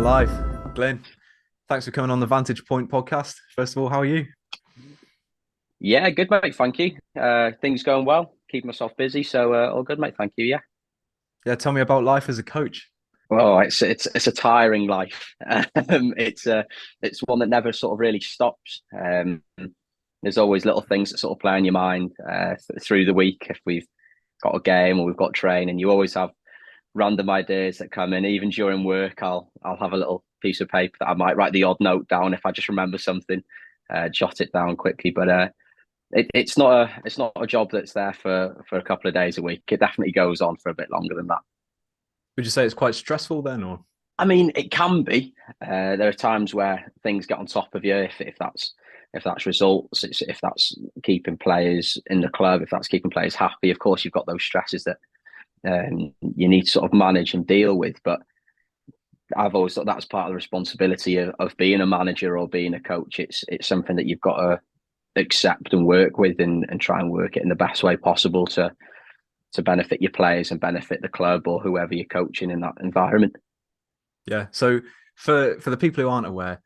live. Glen, thanks for coming on the Vantage Point Podcast. First of all, how are you? Yeah, good, mate. Thank you. Things going well. Keeping myself busy, so all good, mate. Thank you. Yeah. Yeah, tell me about life as a coach. Well, it's a tiring life. It's one that never sort of really stops. There's always little things that sort of play on your mind through the week. If we've got a game or we've got training, you always have random ideas that come in. Even during work, I'll have a little piece of paper that I might write the odd note down if I just remember something, jot it down quickly. But it's not a job that's there for a couple of days a week. It definitely goes on for a bit longer than that. Would you say it's quite stressful then, or? I mean, it can be. There are times where things get on top of you. If that's results, if that's keeping players in the club, if that's keeping players happy. Of course, you've got those stresses that you need to sort of manage and deal with. But I've always thought that's part of the responsibility of being a manager or being a coach. It's something that you've got to accept and work with and try and work it in the best way possible to benefit your players and benefit the club or whoever you're coaching in that environment. Yeah. So for the people who aren't aware,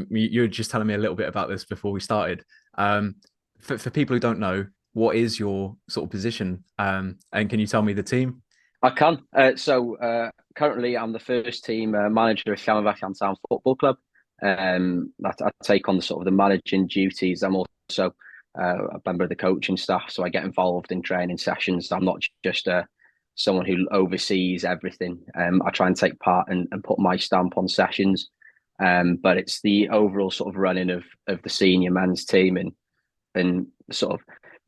you were just telling me a little bit about this before we started. For people who don't know, what is your sort of position? And can you tell me the team? I can. Currently, I'm the first team manager of Llanfairfechan Town Football Club. I take on the sort of the managing duties. I'm also a member of the coaching staff, so I get involved in training sessions. I'm not just someone who oversees everything. I try and take part and put my stamp on sessions. But it's the overall sort of running of the senior men's team and sort of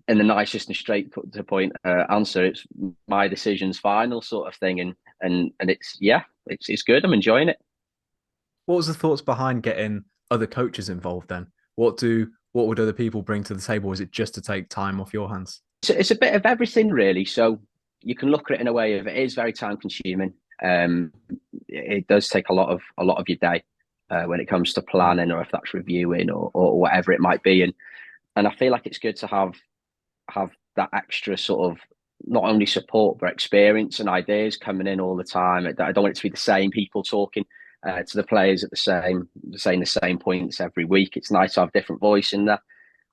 in the nicest and straight to point answer, it's my decision's final sort of thing, and it's good. I'm enjoying it. What was the thoughts behind getting other coaches involved then? What would other people bring to the table? Is it just to take time off your hands? So it's a bit of everything really. So you can look at it in a way of it is very time consuming. It does take a lot of your day when it comes to Mm. planning or if that's reviewing or whatever it might be. And I feel like it's good to have that extra sort of not only support but experience and ideas coming in all the time. I don't want it to be the same people talking to the players at saying the same points every week. It's nice to have different voice in there,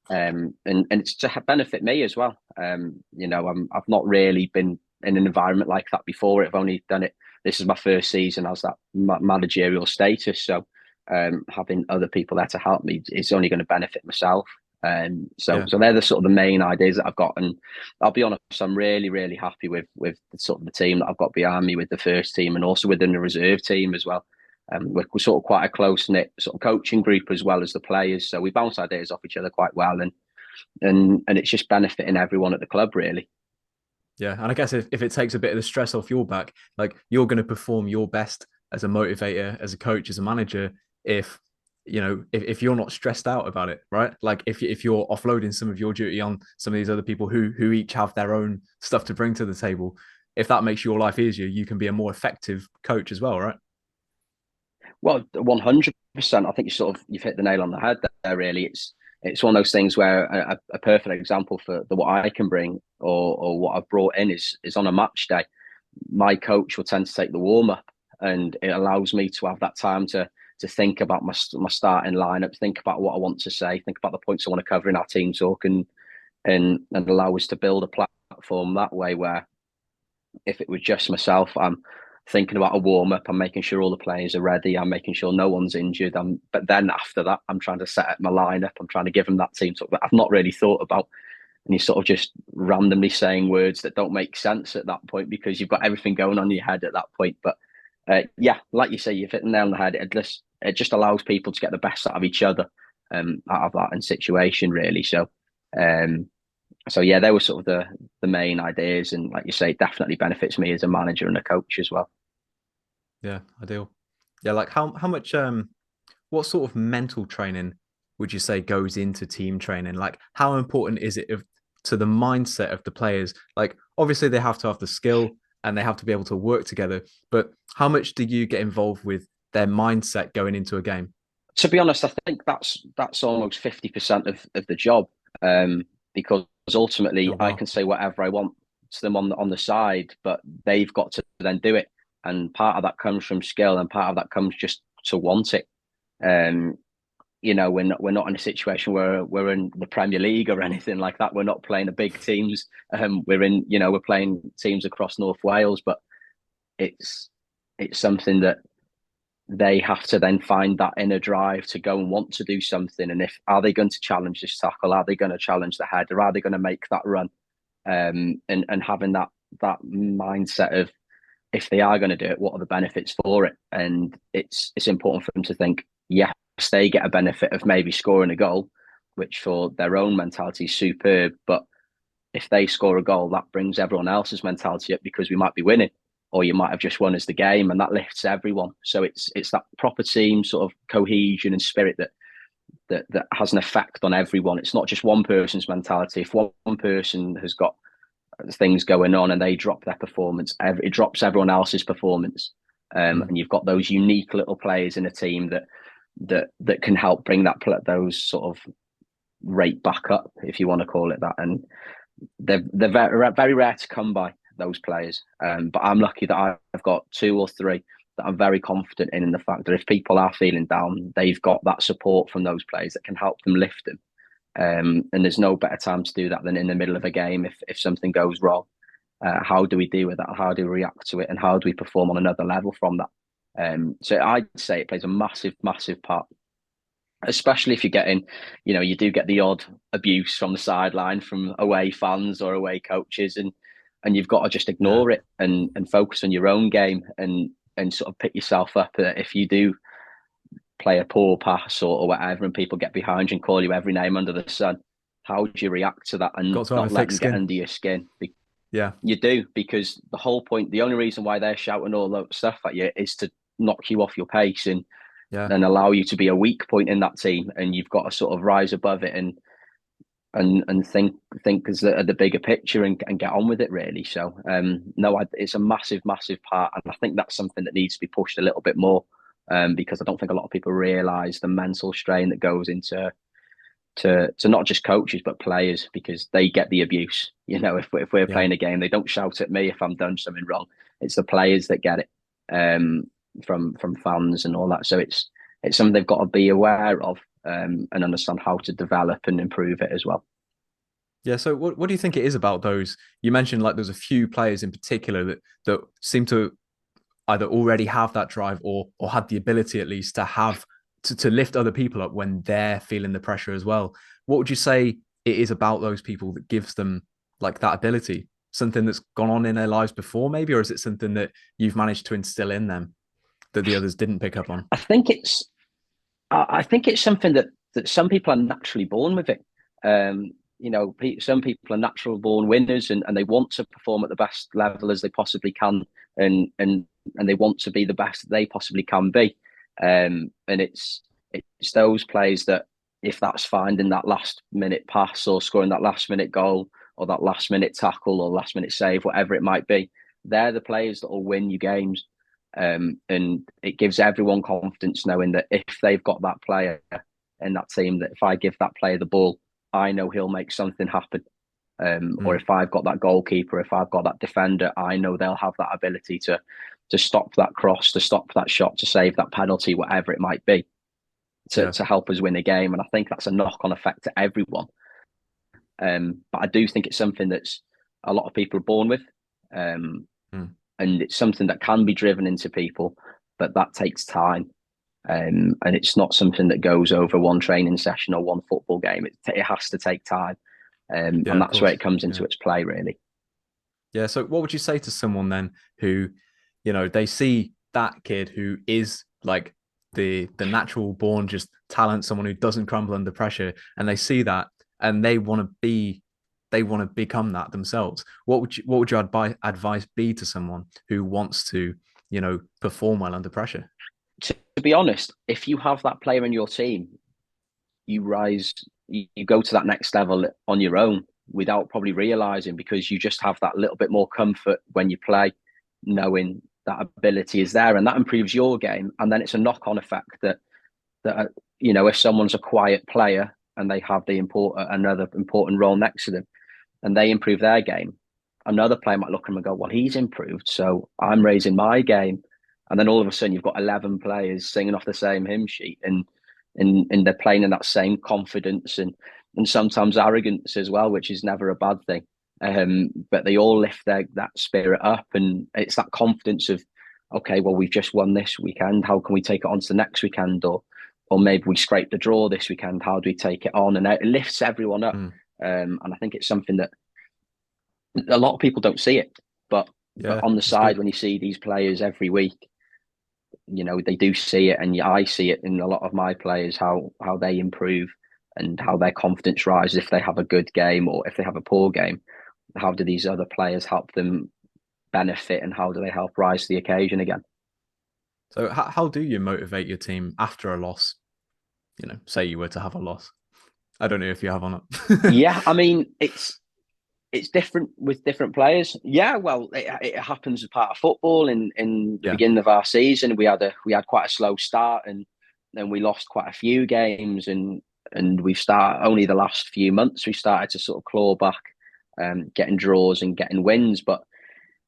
and it's to benefit me as well. I've not really been in an environment like that before. I've only done it. This is my first season as that managerial status, so having other people there to help me is only going to benefit myself. So Yeah. they're the sort of the main ideas that I've got, and I'll be honest, I'm really really happy with sort of the team that I've got behind me with the first team and also within the reserve team as well. We're sort of quite a close knit sort of coaching group as well as the players, so we bounce ideas off each other quite well, and it's just benefiting everyone at the club really. Yeah. And I guess if it takes a bit of the stress off your back, like you're going to perform your best as a motivator, as a coach, as a manager, if if you're not stressed out about it, right? Like if you're offloading some of your duty on some of these other people who each have their own stuff to bring to the table, if that makes your life easier, you can be a more effective coach as well, right? Well, 100%. I think you've hit the nail on the head there. Really, it's one of those things where a perfect example for what I can bring or what I've brought in is on a match day. My coach will tend to take the warm up, and it allows me to have that time to think about my starting lineup, think about what I want to say, think about the points I want to cover in our team talk, and allow us to build a platform that way. Where if it was just myself, I'm thinking about a warm up. I'm making sure all the players are ready. I'm making sure no one's injured. But then after that, I'm trying to set up my lineup. I'm trying to give them that team talk that I've not really thought about. And you're sort of just randomly saying words that don't make sense at that point because you've got everything going on in your head at that point. But yeah, like you say, you've hit the nail on the head. It just allows people to get the best out of each other, out of that and situation really. Um, so yeah, they were sort of the main ideas, and like you say, it definitely benefits me as a manager and a coach as well. Yeah, ideal. Yeah, like how much what sort of mental training would you say goes into team training? Like how important is it to the mindset of the players? Like obviously they have to have the skill and they have to be able to work together, but how much do you get involved with their mindset going into a game? To be honest, I think that's almost 50% of the job, because ultimately Oh I wow. can say whatever I want to them on the side, but they've got to then do it. And part of that comes from skill, and part of that comes just to want it. We're not in a situation where we're in the Premier League or anything like that. We're not playing the big teams. We're playing teams across North Wales, but it's something that they have to then find that inner drive to go and want to do something. And are they going to challenge this tackle? Are they going to challenge the header? Are they going to make that run? And having that mindset of, if they are going to do it, what are the benefits for it? And it's important for them to think, yes, they get a benefit of maybe scoring a goal, which for their own mentality is superb. But if they score a goal, that brings everyone else's mentality up, because we might be winning, or you might have just won as the game, and that lifts everyone. So it's that proper team sort of cohesion and spirit that has an effect on everyone. It's not just one person's mentality. If one person has got things going on and they drop their performance, it drops everyone else's performance. And you've got those unique little players in a team that can help bring those sort of rate back up, if you want to call it that. And they're very, very rare to come by, those players. But I'm lucky that I've got 2 or 3 that I'm very confident in the fact that if people are feeling down, they've got that support from those players that can help them lift them. And there's no better time to do that than in the middle of a game. If something goes wrong, how do we deal with that? How do we react to it? And how do we perform on another level from that? So I'd say it plays a massive, massive part, especially if you're getting, you do get the odd abuse from the sideline from away fans or away coaches, and you've got to just ignore it and focus on your own game and sort of pick yourself up. If you do play a poor pass or whatever, and people get behind you and call you every name under the sun, how do you react to that and not let them get under your skin? Yeah, you do, because the whole point, the only reason why they're shouting all that stuff at you is to knock you off your pace and allow you to be a weak point in that team, and you've got to sort of rise above it and think as the bigger picture and get on with it, really. So it's a massive, massive part, and I think that's something that needs to be pushed a little bit more, because I don't think a lot of people realise the mental strain that goes into to not just coaches but players, because they get the abuse. If we're playing a game, they don't shout at me if I'm done something wrong. It's the players that get it from fans and all that. So it's something they've got to be aware of, and understand how to develop and improve it as well. Yeah. So what do you think it is about those? You mentioned like there's a few players in particular that seem to either already have that drive or had the ability at least to have to lift other people up when they're feeling the pressure as well. What would you say it is about those people that gives them like that ability? Something that's gone on in their lives before maybe, or is it something that you've managed to instill in them that the others didn't pick up on? I think it's something that some people are naturally born with it. Some people are natural born winners, and they want to perform at the best level as they possibly can, and they want to be the best that they possibly can be. And it's those players that, if that's finding that last minute pass or scoring that last minute goal or that last minute tackle or last minute save, whatever it might be, they're the players that will win you games. And it gives everyone confidence knowing that if they've got that player in that team, that if I give that player the ball, I know he'll make something happen. Or if I've got that goalkeeper, if I've got that defender, I know they'll have that ability to stop that cross, to stop that shot, to save that penalty, whatever it might be, to help us win a game. And I think that's a knock-on effect to everyone. But I do think it's something that's a lot of people are born with. And it's something that can be driven into people, but that takes time. And it's not something that goes over one training session or one football game. It has to take time. And that's where it comes into its play, really. Yeah. So what would you say to someone then who, they see that kid who is like the natural born just talent, someone who doesn't crumble under pressure, and they see that and they want to become that themselves. What would your advice be to someone who wants to, perform well under pressure? To be honest, if you have that player in your team, you go to that next level on your own without probably realizing, because you just have that little bit more comfort when you play, knowing that ability is there, and that improves your game. And then it's a knock-on effect that if someone's a quiet player and they have another important role next to them, and they improve their game, another player might look at them and go, well, he's improved, so I'm raising my game. And then all of a sudden you've got 11 players singing off the same hymn sheet, and they're playing in that same confidence and sometimes arrogance as well, which is never a bad thing. But they all lift that spirit up, and it's that confidence of, okay, well, we've just won this weekend. How can we take it on to the next weekend? Or maybe we scrape the draw this weekend. How do we take it on? And it lifts everyone up. And I think it's something that a lot of people don't see it, but on the side, when you see these players every week, they do see it, and I see it in a lot of my players, how they improve and how their confidence rises if they have a good game or if they have a poor game. How do these other players help them benefit, and how do they help rise to the occasion again? So how do you motivate your team after a loss? Say you were to have a loss. I don't know if you have or not. Yeah, I mean, it's different with different players. Yeah, well, it happens as part of football. In the beginning of our season, we had quite a slow start, and then we lost quite a few games, and we've started only the last few months we started to sort of claw back, getting draws and getting wins. But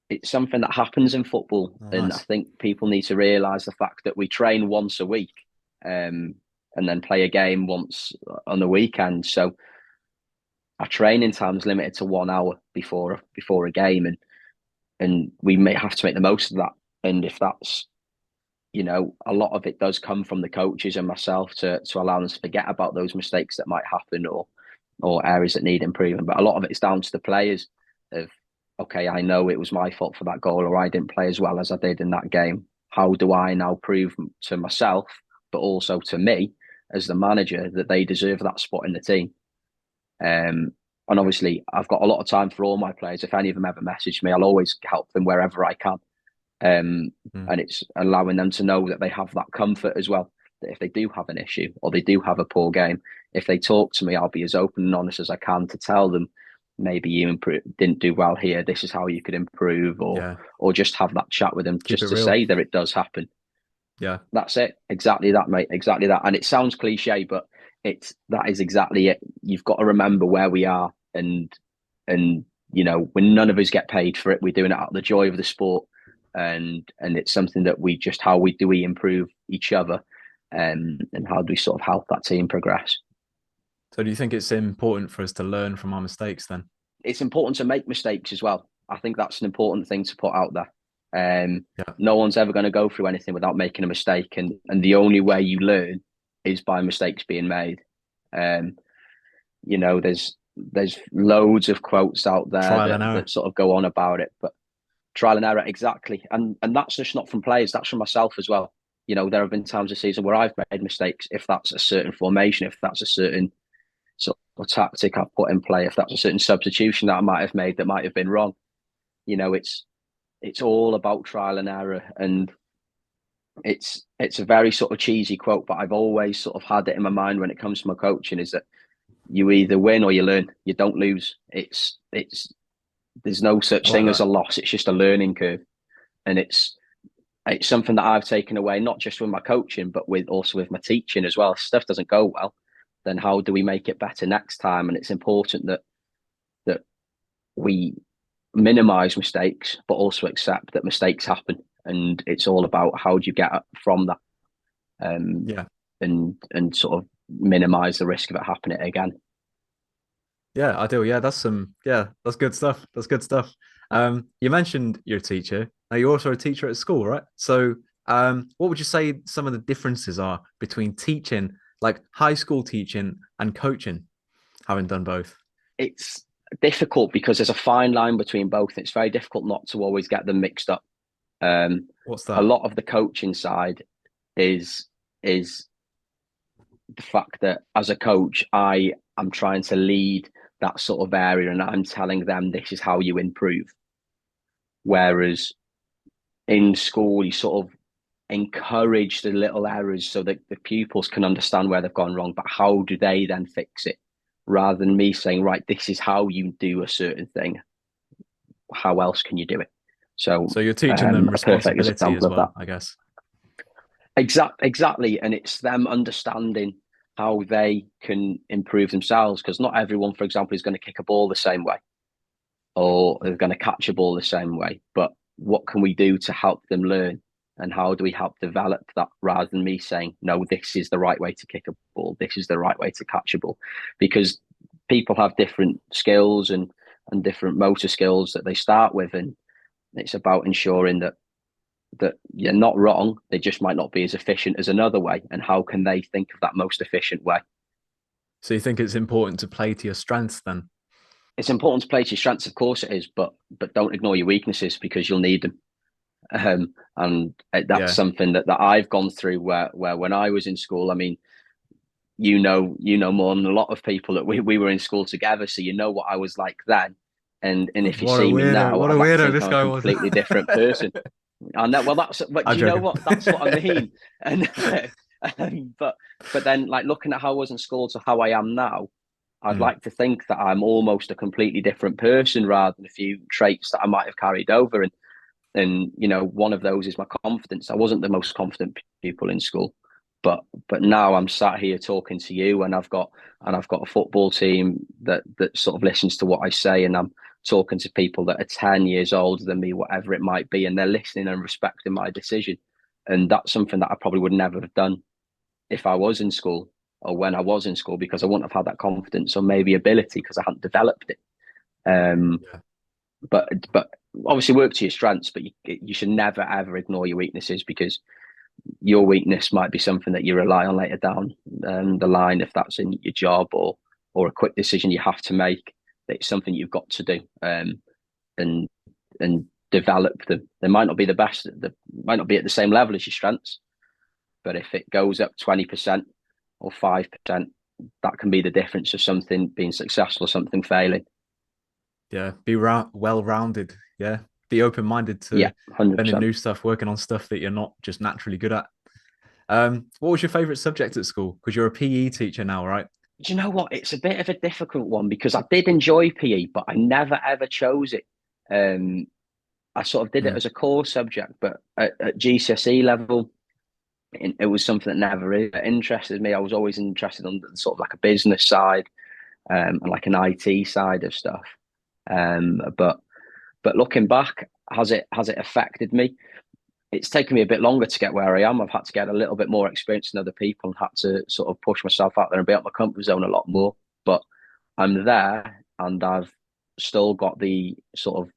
it's something that happens in football, and I think people need to realise the fact that we train once a week, and then play a game once on the weekend. So our training time is limited to 1 hour before a game, and we may have to make the most of that. And if that's, a lot of it does come from the coaches and myself to allow them to forget about those mistakes that might happen or areas that need improvement. But a lot of it is down to the players of, okay, I know it was my fault for that goal, or I didn't play as well as I did in that game. How do I now prove to myself, but also to me as the manager, that they deserve that spot in the team? And obviously, I've got a lot of time for all my players. If any of them ever message me, I'll always help them wherever I can. And it's allowing them to know that they have that comfort as well, that if they do have an issue or they do have a poor game, if they talk to me, I'll be as open and honest as I can to tell them, maybe you didn't do well here, this is how you could improve, or just have that chat with them. Keep just to real. Say that it does happen. Yeah, that's it. Exactly that, mate. Exactly that. And it sounds cliche, but that is exactly it. You've got to remember where we are, and when none of us get paid for it, we're doing it out of the joy of the sport, and it's something that we just, how we improve each other, and how do we sort of help that team progress. So do you think it's important for us to learn from our mistakes then? It's important to make mistakes as well. I think that's an important thing to put out there. No one's ever going to go through anything without making a mistake, and the only way you learn is by mistakes being made. There's loads of quotes out there that sort of go on about it, but trial and error, exactly. And that's just not from players, that's from myself as well. There have been times this season where I've made mistakes, if that's a certain formation, if that's a certain sort of tactic I've put in play, if that's a certain substitution that I might have made that might have been wrong. It's all about trial and error, and it's a very sort of cheesy quote, but I've always sort of had it in my mind when it comes to my coaching, is that you either win or you learn. You don't lose. It's there's no such thing as a loss. It's just a learning curve, and it's something that I've taken away, not just with my coaching, but also with my teaching as well. If stuff doesn't go well, then how do we make it better next time? And it's important that we minimize mistakes, but also accept that mistakes happen, and it's all about how do you get up from that, and sort of minimize the risk of it happening again. Yeah, I do. Yeah, that's good stuff. That's good stuff. You mentioned you're a teacher. Now you're also a teacher at school, right? So what would you say some of the differences are between teaching, like high school teaching, and coaching, having done both? It's difficult because there's a fine line between both. It's very difficult not to always get them mixed up. What's that? A lot of the coaching side is the fact that as a coach, I am trying to lead that sort of area, and I'm telling them this is how you improve. Whereas in school, you sort of encourage the little errors so that the pupils can understand where they've gone wrong, but how do they then fix it? Rather than me saying, right, this is how you do a certain thing. How else can you do it? So you're teaching them responsibility as well, I guess. Exactly. And it's them understanding how they can improve themselves, because not everyone, for example, is going to kick a ball the same way, or they're going to catch a ball the same way. But what can we do to help them learn? and how do we help develop that, rather than me saying, no, this is the right way to kick a ball, this is the right way to catch a ball, because people have different skills and different motor skills that they start with, and it's about ensuring that you're not wrong, they just might not be as efficient as another way, and how can they think of that most efficient way. So you think it's important to play to your strengths then? It's important to play to your strengths, of course it is, but don't ignore your weaknesses, because you'll need them. And that's something that I've gone through, where when I was in school, I mean, you know more than a lot of people that we were in school together, so you know what I was like then. And if you see me now, what a I'd like to weirdo think this I'm a guy was. completely different person. I know. Well, but I'm do you know joking. what? That's what I mean. And but then, like, looking at how I was in school to how I am now, I'd like to think that I'm almost a completely different person, rather than a few traits that I might have carried over. And one of those is my confidence. I wasn't the most confident pupil in school, but now I'm sat here talking to you, and I've got a football team that sort of listens to what I say, and I'm talking to people that are 10 years older than me, whatever it might be, and they're listening and respecting my decision. And that's something that I probably would never have done if I was in school, or when I was in school, because I wouldn't have had that confidence or maybe ability, because I hadn't developed it. But obviously work to your strengths, but you should never ever ignore your weaknesses, because your weakness might be something that you rely on later down the line, if that's in your job or a quick decision you have to make. It's something you've got to do, and develop them. They might not be the best, they might not be at the same level as your strengths, but if it goes up 20% or 5%, that can be the difference of something being successful or something failing. Yeah, be well-rounded. Yeah, be open-minded to 100%. learning new stuff, working on stuff that you're not just naturally good at. What was your favorite subject at school? Because you're a PE teacher now, right? Do you know what? It's a bit of a difficult one, because I did enjoy PE, but I never ever chose it. I sort of did it as a core subject, but at GCSE level, it was something that never really interested me. I was always interested on sort of like a business side, and like an IT side of stuff. But looking back, has it affected me? It's taken me a bit longer to get where I am. I've had to get a little bit more experience than other people, and had to sort of push myself out there and be out my comfort zone a lot more. But I'm there, and I've still got the sort of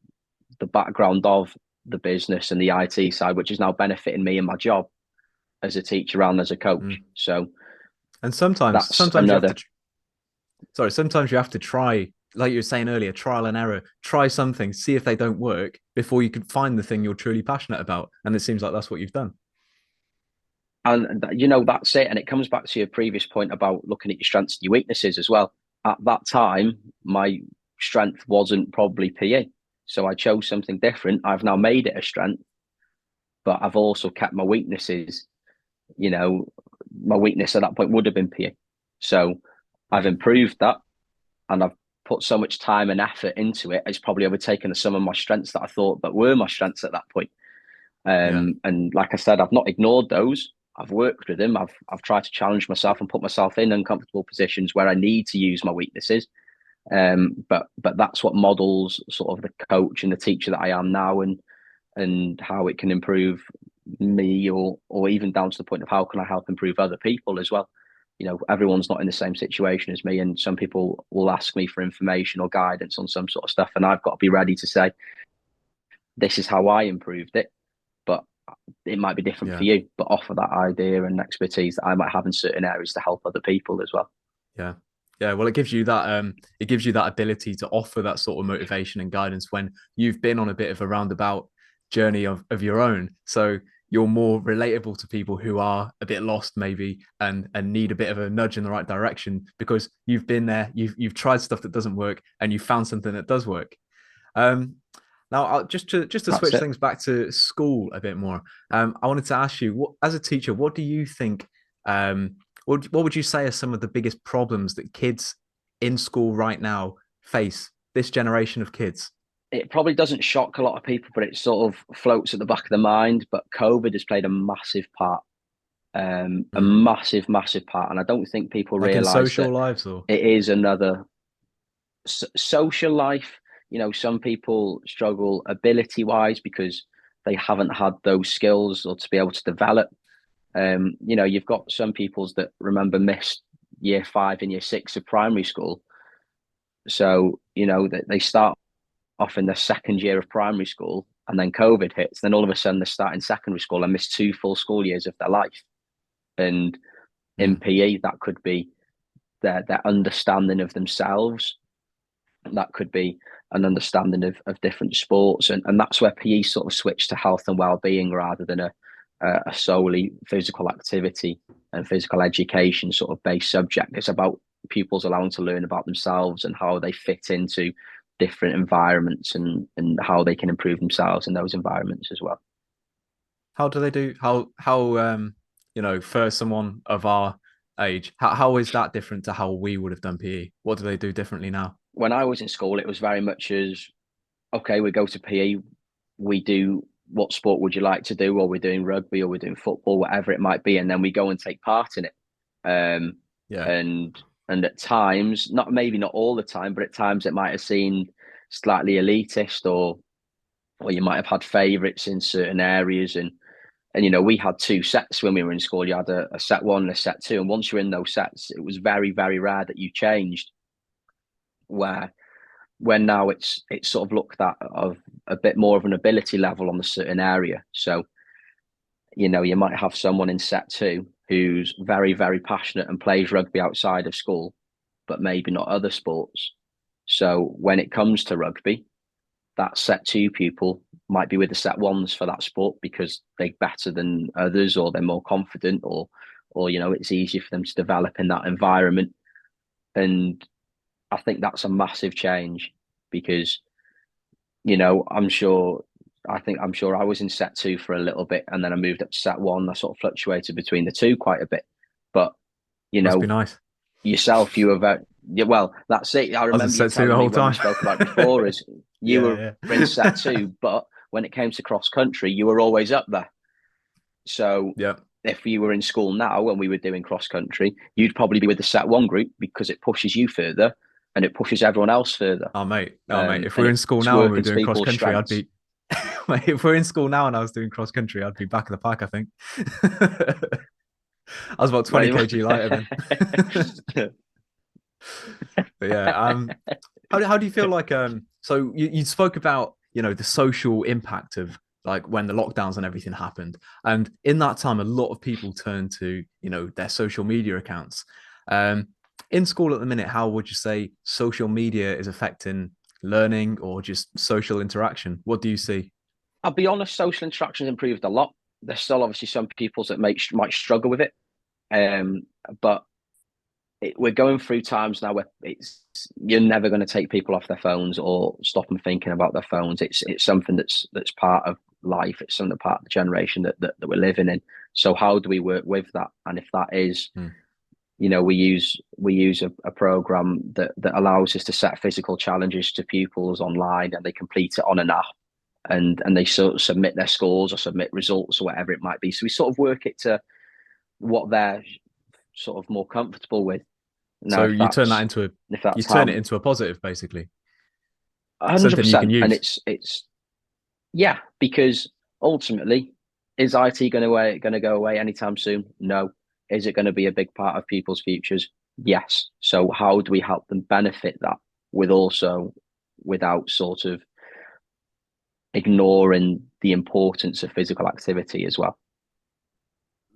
the background of the business and the IT side, which is now benefiting me in my job as a teacher and as a coach. So, and sometimes another... sometimes you have to try, like you were saying earlier, trial and error. Try something, see if they don't work before you can find the thing you're truly passionate about. And it seems like that's what you've done. And that's it. And it comes back to your previous point about looking at your strengths and your weaknesses as well. At that time, my strength wasn't probably PE. So I chose something different. I've now made it a strength, but I've also kept my weaknesses. My weakness at that point would have been PE. So I've improved that, and I've put so much time and effort into it. It's probably overtaken some of my strengths that I thought that were my strengths at that point. And like I said, I've not ignored those. I've worked with them. I've tried to challenge myself and put myself in uncomfortable positions where I need to use my weaknesses. But that's what models sort of the coach and the teacher that I am now, and how it can improve me, or even down to the point of how can I help improve other people as well. Everyone's not in the same situation as me, and some people will ask me for information or guidance on some sort of stuff, and I've got to be ready to say, this is how I improved it, but it might be different for you, but offer that idea and expertise that I might have in certain areas to help other people as well. Yeah, well, it gives you that ability to offer that sort of motivation and guidance when you've been on a bit of a roundabout journey of your own. So you're more relatable to people who are a bit lost maybe, and need a bit of a nudge in the right direction, because you've been there, you've tried stuff that doesn't work, and you found something that does work. Now, just to switch things back to school a bit more, I wanted to ask you, as a teacher, what do you think? What would you say are some of the biggest problems that kids in school right now face? This generation of kids. It probably doesn't shock a lot of people, but it sort of floats at the back of the mind. But COVID has played a massive part, a massive part, and I don't think people realise social lives, or it is another social life. Some people struggle ability-wise because they haven't had those skills or to be able to develop. You've got some pupils that remember missed year 5 and year 6 of primary school. So, they start off in their second year of primary school and then COVID hits. Then all of a sudden they're starting secondary school and miss 2 full school years of their life. And in PE, that could be their understanding of themselves. That could be an understanding of different sports. And that's where PE sort of switched to health and well-being rather than a solely physical activity and physical education sort of based subject. It's about pupils allowing to learn about themselves and how they fit into different environments and how they can improve themselves in those environments as well. How do they do? For someone of our age, how is that different to how we would have done PE? What do they do differently now? When I was in school, it was very much as, okay, we go to PE, we do what sport would you like to do, or we're doing rugby, or we're doing football, whatever it might be, and then we go and take part in it. And at times, maybe not all the time, but at times it might have seemed slightly elitist, or you might have had favourites in certain areas. And we had 2 sets when we were in school. You had a set 1 and a set 2, and once you're in those sets, it was very, very rare that you changed. When now it's sort of looked at of a bit more of an ability level on a certain area. So, you might have someone in set 2 who's very, very passionate and plays rugby outside of school, but maybe not other sports. So when it comes to rugby, that set 2 pupil might be with the set 1s for that sport because they're better than others, or they're more confident, or it's easier for them to develop in that environment. And I think that's a massive change because, I'm sure I was in set 2 for a little bit, and then I moved up to set 1. I sort of fluctuated between the 2 quite a bit. But, Must be nice. Yourself, you were well, that's it. I remember you telling me when we spoke about before is you were in set 2, but when it came to cross country, you were always up there. So if you were in school now when we were doing cross country, you'd probably be with the set 1 group because it pushes you further and it pushes everyone else further. Oh mate. If we're in school now and we're doing cross country, I'd be mate, if we're in school now and I was doing cross country, I'd be back of the pack, I think. I was about 20 kg lighter then. But yeah, how do you feel like so you spoke about the social impact of like when the lockdowns and everything happened, and in that time a lot of people turned to their social media accounts. In school at the minute, how would you say social media is affecting learning or just social interaction? What do you see? I'll be honest, social interaction's improved a lot. There's still obviously some people that might struggle with it, but we're going through times now where you're never going to take people off their phones or stop them thinking about their phones. It's something that's part of life. It's something part of the generation that we're living in. So how do we work with that? And if that is, we use a program that allows us to set physical challenges to pupils online, and they complete it on an app, and they sort of submit their scores or submit results or whatever it might be. So we sort of work it to what they're sort of more comfortable with. Now, so you turn it into a positive, basically. 100%. Something you can use. And it's because ultimately, is IT going to go away anytime soon? No. Is it going to be a big part of people's futures? Yes. So how do we help them benefit that without sort of ignoring the importance of physical activity as well?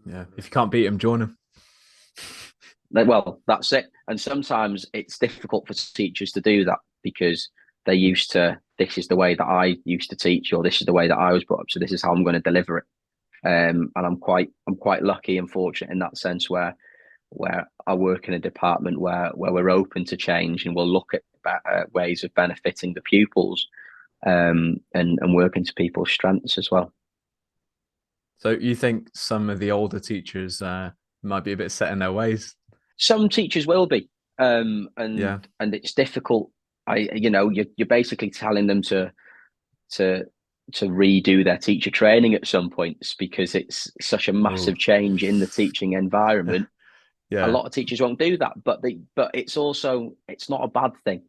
Yeah. If you can't beat them, join them. Well, that's it. And sometimes it's difficult for teachers to do that because they're used to, this is the way that I used to teach, or this is the way that I was brought up, so this is how I'm going to deliver it. And I'm quite lucky and fortunate in that sense where I work in a department where we're open to change, and we'll look at ways of benefiting the pupils, and working to people's strengths as well. So you think some of the older teachers might be a bit set in their ways? Some teachers will be, and it's difficult. You're basically telling them to redo their teacher training at some points because it's such a massive change in the teaching environment. A lot of teachers won't do that, but it's not a bad thing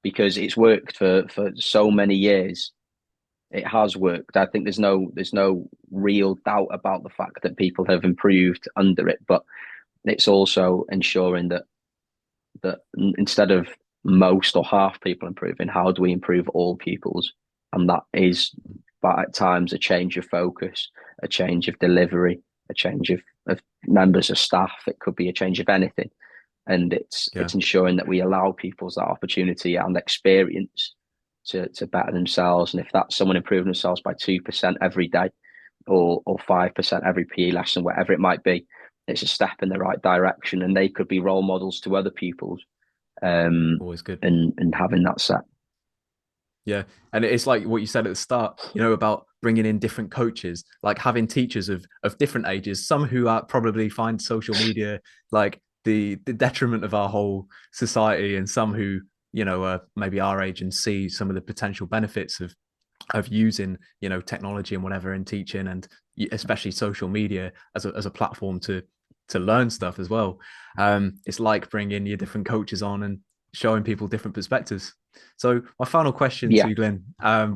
because it's worked for so many years. it has worked. I think there's no real doubt about the fact that people have improved under it, but it's also ensuring that instead of most or half people improving, how do we improve all pupils? And that is, but at times, a change of focus, a change of delivery, a change of members of staff. It could be a change of anything. And it's ensuring that we allow people that opportunity and experience to better themselves. And if that's someone improving themselves by 2% every day, or 5% every PE lesson, whatever it might be, it's a step in the right direction, and they could be role models to other pupils. Always good. And having that set. Yeah. And it's like what you said at the start, about bringing in different coaches, like having teachers of different ages, some who probably find social media like the detriment of our whole society, and some who, maybe our age and see some of the potential benefits of using, technology and whatever in teaching, and especially social media as a platform to learn stuff as well. It's like bringing your different coaches on and showing people different perspectives. So my final question to you, Glyn,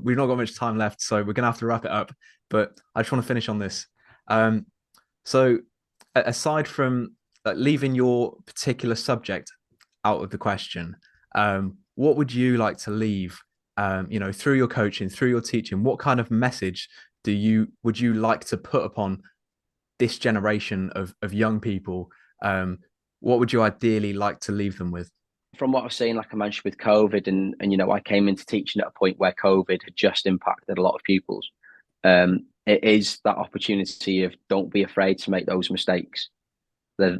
we've not got much time left, so we're gonna have to wrap it up, but I just want to finish on this. So aside from leaving your particular subject out of the question, what would you like to leave, through your coaching, through your teaching? What kind of message would you like to put upon this generation of young people? What would you ideally like to leave them with? From what I've seen, like I mentioned with COVID, and I came into teaching at a point where COVID had just impacted a lot of pupils. It is that opportunity of, don't be afraid to make those mistakes. They're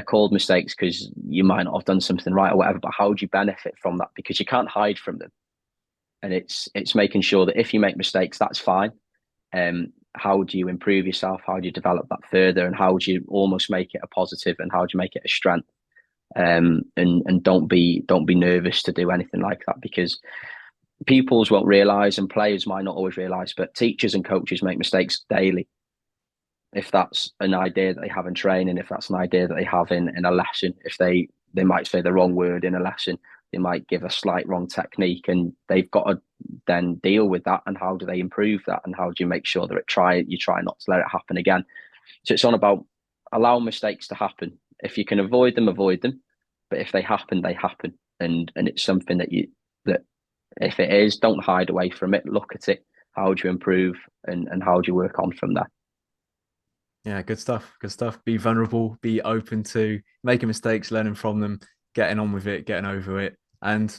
called mistakes because you might not have done something right or whatever, but how do you benefit from that? Because you can't hide from them. And it's making sure that if you make mistakes, that's fine. How do you improve yourself? How do you develop that further? And how do you almost make it a positive? And how do you make it a strength? And don't be nervous to do anything like that, because pupils won't realize, and players might not always realize, but teachers and coaches make mistakes daily. If that's an idea that they have in training, if that's an idea that they have in a lesson, if they might say the wrong word in a lesson, they might give a slight wrong technique, and they've got to then deal with that. And how do they improve that? And how do you make sure that you try not to let it happen again? So it's on about allowing mistakes to happen. If you can avoid them, avoid them. But if they happen, they happen. And it's something that if it is, don't hide away from it. Look at it. How do you improve, and how do you work on from there? Yeah, good stuff. Good stuff. Be vulnerable, be open to making mistakes, learning from them, getting on with it, getting over it, and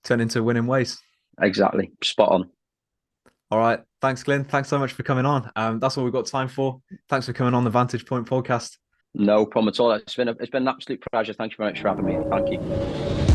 turn into winning ways. Exactly. Spot on. All right. Thanks, Glen. Thanks so much for coming on. That's all we've got time for. Thanks for coming on the Vantage Point podcast. No problem at all. It's been an absolute pleasure. Thank you very much for having me. Thank you.